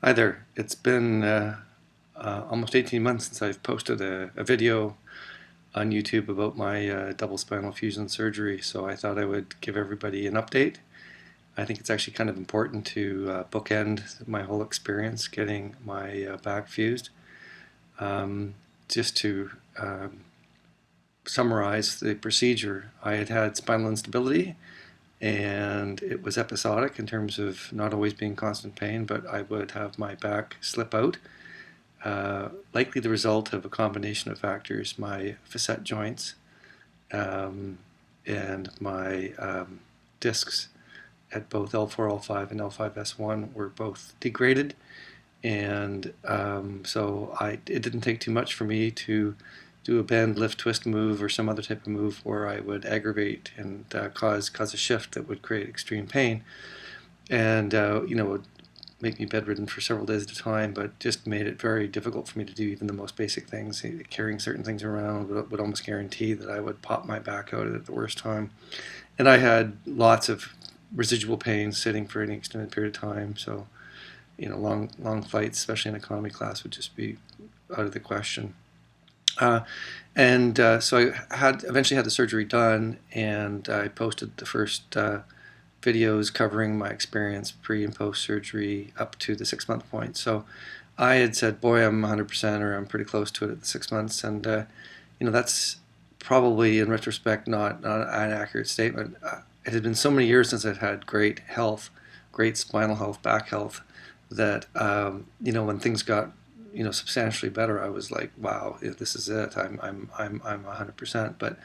Hi there. It's been almost 18 months since I've posted a video on YouTube about my double spinal fusion surgery, so I thought I would give everybody an update. I think it's actually kind of important to bookend my whole experience getting my back fused. Just to summarize the procedure, I had had spinal instability, and it was episodic in terms of not always being constant pain, but I would have my back slip out. Likely the result of a combination of factors: my facet joints and my discs at both L4-L5 and L5-S1 were both degraded, and so it didn't take too much for me to do a bend, lift, twist move or some other type of move where I would aggravate and cause a shift that would create extreme pain, and would make me bedridden for several days at a time, but just made it very difficult for me to do even the most basic things. Carrying certain things around would almost guarantee that I would pop my back out at the worst time. And I had lots of residual pain sitting for any extended period of time, so long flights, especially in economy class, would just be out of the question. So I eventually had the surgery done, and I posted the first videos covering my experience pre and post surgery up to the 6-month point. So I had said, boy, I'm 100% or I'm pretty close to it at the 6 months, and that's probably in retrospect not an accurate statement. It had been so many years since I'd had great health, great spinal health, back health, that when things got substantially better, I was like, wow, this is it. I'm 100%. But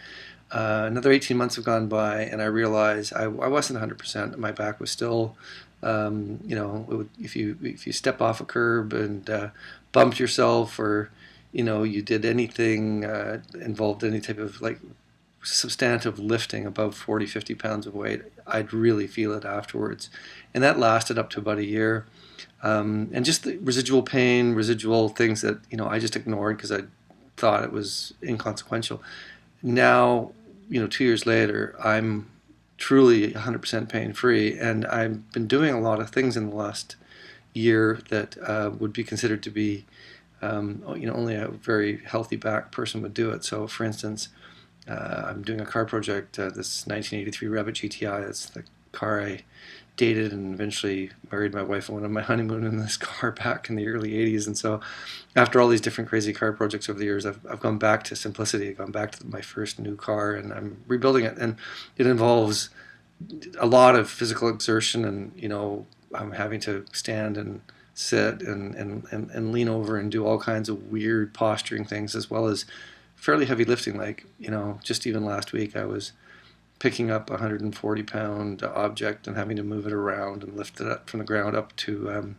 another 18 months have gone by, and I realized I wasn't 100%. My back was still, if you step off a curb and bumped yourself, or you did anything involved any type of like substantive lifting above 40-50 pounds of weight, I'd really feel it afterwards, and that lasted up to about a year. And just the residual pain, residual things that I just ignored because I thought it was inconsequential. Now, 2 years later, I'm truly 100% pain-free, and I've been doing a lot of things in the last year that would be considered to be, only a very healthy back person would do it. So, for instance, I'm doing a car project, this 1983 Rabbit GTI. That's the car I dated and eventually married my wife and went on my honeymoon in this car back in the early 80s. And so after all these different crazy car projects over the years, I've gone back to simplicity. I've gone back to my first new car, and I'm rebuilding it. And it involves a lot of physical exertion, and I'm having to stand and sit and lean over and do all kinds of weird posturing things, as well as fairly heavy lifting. Like, just even last week I was picking up a 140-pound object and having to move it around and lift it up from the ground up to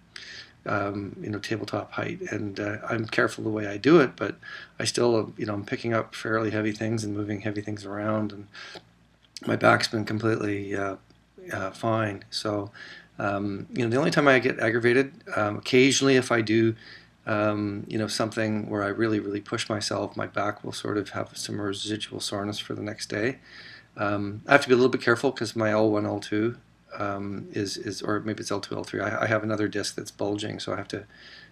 tabletop height. And I'm careful the way I do it, but I still I'm picking up fairly heavy things and moving heavy things around, and my back's been completely fine. So the only time I get aggravated, occasionally if I do something where I really push myself, my back will sort of have some residual soreness for the next day. I have to be a little bit careful because my L1, L2 is, or maybe it's L2, L3. I have another disc that's bulging, so I have to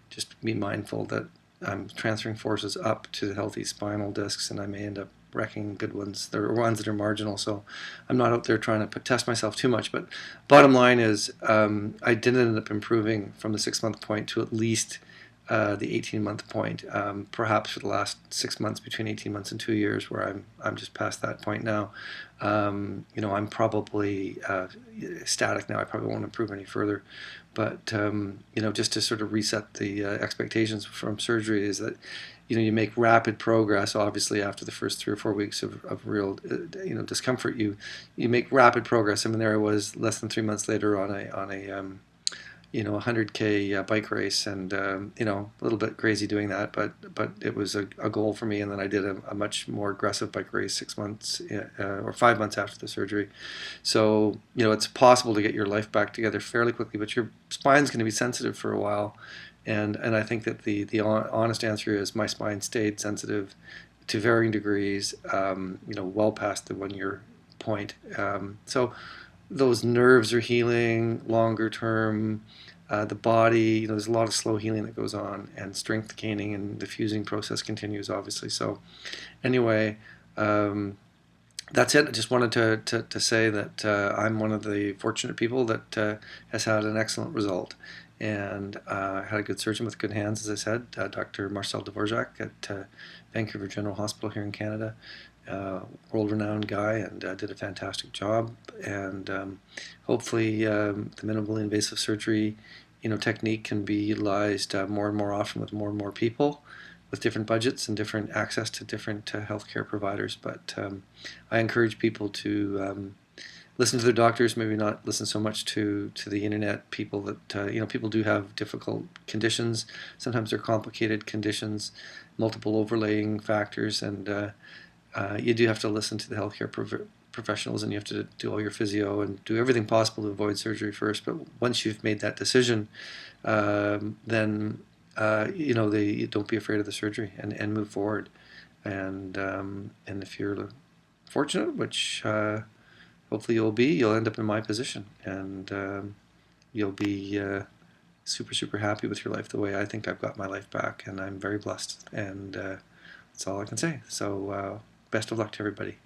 just be mindful that I'm transferring forces up to the healthy spinal discs, and I may end up wrecking good ones. There are ones that are marginal, so I'm not out there trying to test myself too much. But bottom line is, I did end up improving from the 6-month point to at least the 18-month point, perhaps for the last 6 months, between 18 months and 2 years, where I'm just past that point now. I'm probably static now. I probably won't improve any further. But just to sort of reset the expectations from surgery, is that you make rapid progress. Obviously, after the first 3 or 4 weeks of real discomfort, you make rapid progress. I mean, there I was less than 3 months later on a 100K bike race, and a little bit crazy doing that, but it was a goal for me. And then I did a much more aggressive bike race 6 months or 5 months after the surgery. So it's possible to get your life back together fairly quickly, but your spine's going to be sensitive for a while, and I think that the honest answer is my spine stayed sensitive to varying degrees, well past the 1 year point. So those nerves are healing longer term. The body, there's a lot of slow healing that goes on, and strength gaining and the fusing process continues, obviously. So, anyway, that's it. I just wanted to say that I'm one of the fortunate people that has had an excellent result, and had a good surgeon with good hands, as I said, Dr. Marcel Dvorak at Vancouver General Hospital here in Canada. World-renowned guy, and did a fantastic job. And hopefully, the minimally invasive surgery, technique can be utilized more and more often with more and more people, with different budgets and different access to different healthcare providers. But I encourage people to listen to their doctors, maybe not listen so much to the internet. People that people do have difficult conditions. Sometimes they're complicated conditions, multiple overlaying factors, and you do have to listen to the healthcare professionals, and you have to do all your physio and do everything possible to avoid surgery first. But once you've made that decision, then don't be afraid of the surgery, and move forward. And if you're fortunate, which hopefully you'll end up in my position, and you'll be super, super happy with your life the way I think I've got my life back, and I'm very blessed. And that's all I can say. So best of luck to everybody.